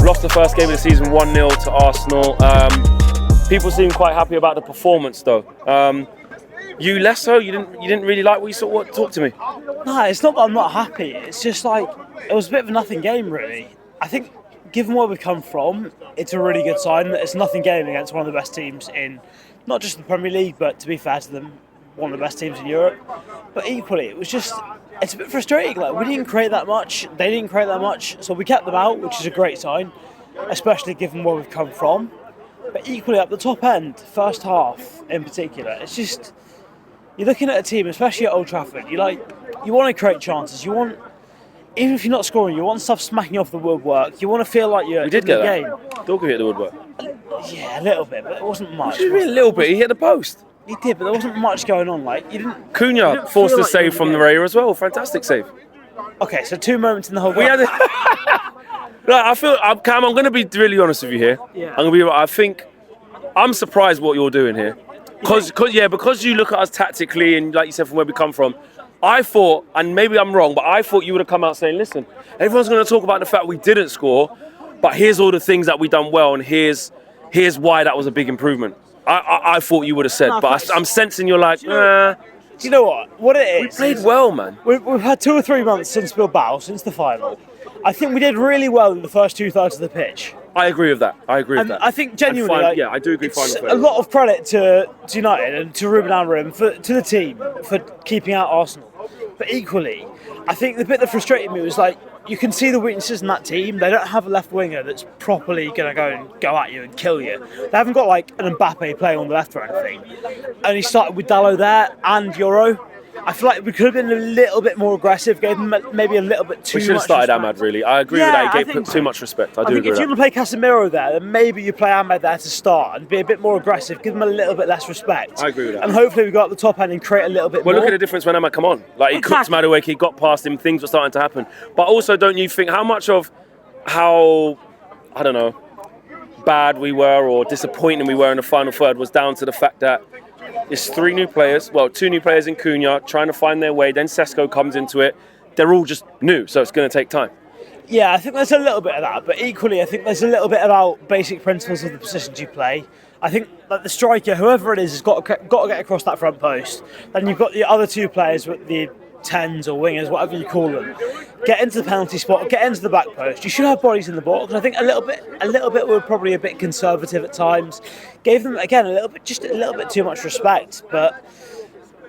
lost the first game of the season 1-0 to Arsenal. People seem quite happy about the performance, though. You less so? You didn't really like what you saw? What? Talk to me. No, it's not that I'm not happy. It's just like, it was a bit of a nothing game, really. I think, given where we've come from, it's a really good sign that it's a nothing game against one of the best teams in, not just the Premier League, but to be fair to them, one of the best teams in Europe. But equally, it's a bit frustrating. Like, we didn't create that much, they didn't create that much, so we kept them out, which is a great sign, especially given where we've come from. But equally, at the top end, first half in particular, it's just, you're looking at a team, especially at Old Trafford, you want to create chances. You want, even if you're not scoring, you want stuff smacking off the woodwork. You want to feel like you're in the game. Dorgu hit the woodwork. Yeah, a little bit, but it wasn't much. What do you mean a little bit? He hit the post. He did, but there wasn't much going on. Like, you didn't. Cunha forced a save from the Raya as well. Fantastic save. Okay, so 2 moments in the whole game. We had. Cam, I'm going to be really honest with you here. Yeah. I think I'm surprised what you're doing here, because you look at us tactically and like you said from where we come from. I thought, and maybe I'm wrong, but I thought you would have come out saying, listen, everyone's going to talk about the fact we didn't score, but here's all the things that we done well, and here's why that was a big improvement. I thought you would have said, but I'm sensing you're like, Do you know what? What it is? We played well, man. We've had 2 or 3 months since Bilbao, since the final. I think we did really well in the first 2/3 of the pitch. I agree with that. I think genuinely, I do agree. A lot of credit to United and to Ruben Amorim, to the team, for keeping out Arsenal. But equally, I think the bit that frustrated me was like, you can see the weaknesses in that team. They don't have a left winger that's properly going to go at you and kill you. They haven't got like an Mbappe playing on the left or anything. And he started with Dalot there and Euro. I feel like we could have been a little bit more aggressive, gave them maybe a little bit too much. We should have started Ahmad, really. I agree with that. He gave too much respect. I do agree with that. If you're going to play Casemiro there, then maybe you play Ahmed there to start and be a bit more aggressive, give them a little bit less respect. I agree with that. And hopefully we go up the top end and create a little bit more. Well, look at the difference when Ahmad come on. Like, he cooked Madueke, he got past him, things were starting to happen. But also, don't you think how much of how, I don't know, bad we were or disappointing we were in the final third was down to the fact that it's 3 new players, 2 new players in Cunha, trying to find their way, then Sesko comes into it. They're all just new, so it's going to take time. Yeah, I think there's a little bit of that, but equally I think there's a little bit about basic principles of the positions you play. I think that the striker, whoever it is, has got to get across that front post. Then you've got the other 2 players with the 10s or wingers, whatever you call them, get into the penalty spot, get into the back post. You should have bodies in the box. I think a little bit were probably a bit conservative at times. Gave them again a little bit too much respect, but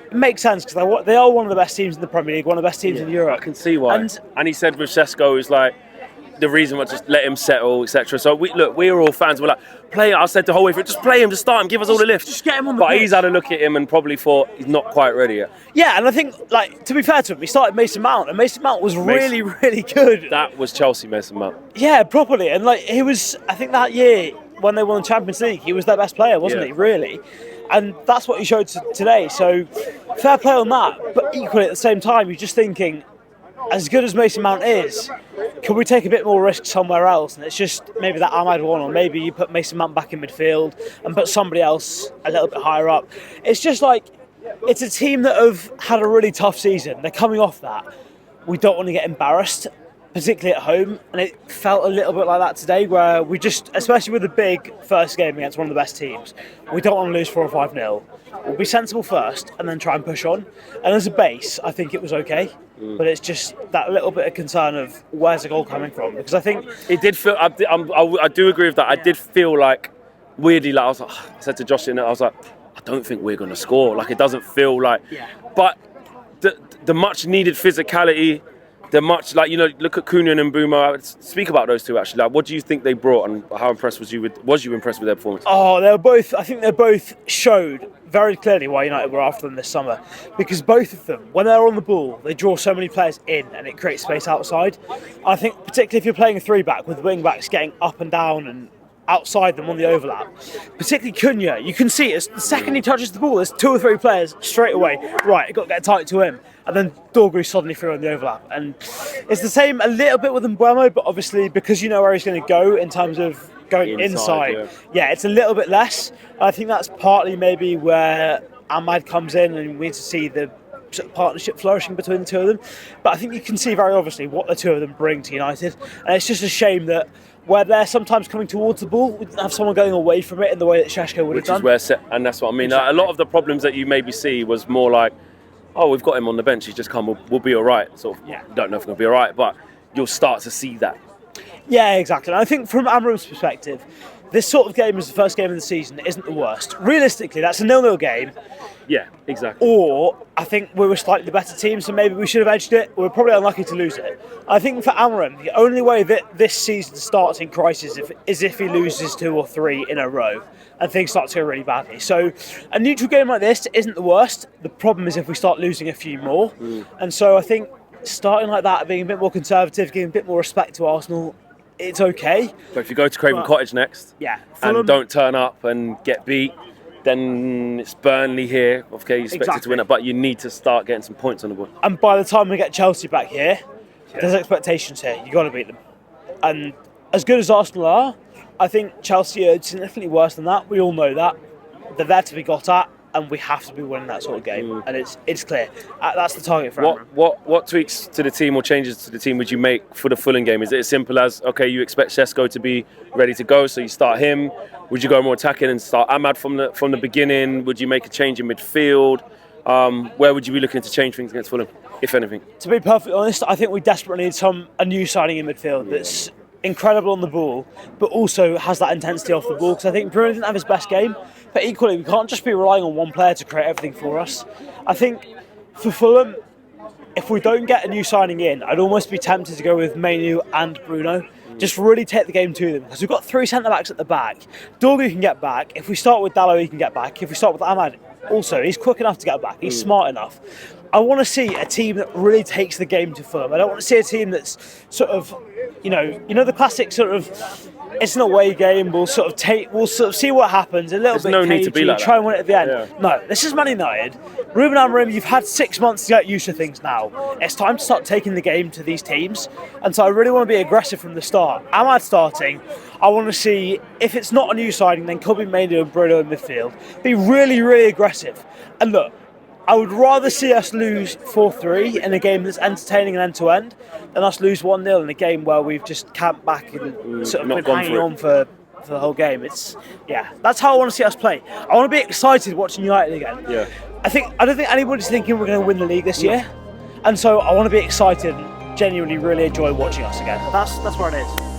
it makes sense because they are one of the best teams in the Premier League, one of the best teams in Europe. I can see why. And he said with Sesko is like the reason why just let him settle, etc. So we were all fans. We're like, play. I said the whole way through, just play him, just start him, give us all the lift. Just get him on the But pitch. he's had a look at him and probably thought he's not quite ready yet. Yeah, and I think, like, to be fair to him, he started Mason Mount, and Mason Mount was really, really good. That was Chelsea Mason Mount. Yeah, properly, and like he was. I think that year when they won the Champions League, he was their best player, wasn't he? Really, and that's what he showed today. So fair play on that. But equally at the same time, you're just thinking, as good as Mason Mount is, can we take a bit more risk somewhere else? And it's just maybe that Ahmad one, or maybe you put Mason Mount back in midfield and put somebody else a little bit higher up. It's just like, it's a team that have had a really tough season. They're coming off that. We don't want to get embarrassed, particularly at home. And it felt a little bit like that today, where we just, especially with the big first game against one of the best teams, we don't want to lose 4 or 5-0. We'll be sensible first and then try and push on. And as a base, I think it was okay. But it's just that little bit of concern of where's the goal coming from, because I think it did feel. I do agree with that. I did feel like weirdly, like I said to Josh in it, I was like, I don't think we're going to score. Like, it doesn't feel like. Yeah. But the much needed physicality, the much, like, you know, look at Cunha and Mbeumo. Speak about those two actually. Like, what do you think they brought, and how impressed was you impressed with their performance? Oh, they were both. I think they both showed very clearly why United were after them this summer, because both of them, when they're on the ball, they draw so many players in and it creates space outside. I think particularly if you're playing a 3-back with wing backs getting up and down and outside them on the overlap, particularly Cunha, you can see it. The second he touches the ball, there's 2 or 3 players straight away. Right, you've got to get tight to him. And then Dorgu suddenly through on the overlap. And it's the same a little bit with Mbeumo, but obviously because you know where he's going to go in terms of going inside, yeah, it's a little bit less. I think that's partly maybe where Ahmad comes in, and we need to see the sort of partnership flourishing between the two of them. But I think you can see very obviously what the two of them bring to United, and it's just a shame that where they're sometimes coming towards the ball, we didn't have someone going away from it in the way that Šeško would have done. Which is and that's what I mean. Exactly. A lot of the problems that you maybe see was more like, oh, we've got him on the bench, he's just come, we'll be all right. Sort of, don't know if we're going to be all right, but you'll start to see that. Yeah, exactly. And I think from Amram's perspective, this sort of game as the first game of the season isn't the worst. Realistically, that's a 0-0 game. Yeah, exactly. Or I think we were slightly the better team, so maybe we should have edged it. We were probably unlucky to lose it. I think for Amram, the only way that this season starts in crisis is if he loses 2 or 3 in a row and things start to go really badly. So a neutral game like this isn't the worst. The problem is if we start losing a few more. And so I think starting like that, being a bit more conservative, giving a bit more respect to Arsenal, it's okay. But if you go to Craven Cottage next Fulham, and don't turn up and get beat, then it's Burnley here. Okay, you expected to win it, but you need to start getting some points on the board. And by the time we get Chelsea back here, there's expectations here. You've got to beat them. And as good as Arsenal are, I think Chelsea are significantly worse than that. We all know that. They're there to be got at, and we have to be winning that sort of game. And it's clear. That's the target for Amram. What tweaks to the team or changes to the team would you make for the Fulham game? Is it as simple as, okay, you expect Šeško to be ready to go, so you start him? Would you go more attacking and start Ahmad from the beginning? Would you make a change in midfield? Where would you be looking to change things against Fulham, if anything? To be perfectly honest, I think we desperately need a new signing in midfield that's incredible on the ball, but also has that intensity off the ball. Because I think Bruno didn't have his best game, but equally we can't just be relying on one player to create everything for us. I think for Fulham, if we don't get a new signing in, I'd almost be tempted to go with Mainu and Bruno. Just really take the game to them, because we've got 3 centre-backs at the back. Dorgu can get back. If we start with Dalot, he can get back. If we start with Ahmad, also, he's quick enough to get back. He's smart enough. I want to see a team that really takes the game to Fulham. I don't want to see a team that's sort of, you know the classic sort of, it's an away game, we'll sort of see what happens, a little There's bit no cagey, need to be like try that. and win it at the end. Yeah. No, this is Man United. Ruben Amorim, you've had 6 months to get used to things now. It's time to start taking the game to these teams. And so I really want to be aggressive from the start. Ahmad starting, I want to see, if it's not a new signing, then could be Mainu and Bruno in midfield. Be really, really aggressive. And look, I would rather see us lose 4-3 in a game that's entertaining and end-to-end than us lose 1-0 in a game where we've just camped back and sort of been hanging on for the whole game. That's how I want to see us play. I want to be excited watching United again. Yeah. I don't think anybody's thinking we're going to win the league this year, and so I want to be excited and genuinely really enjoy watching us again. That's where it is.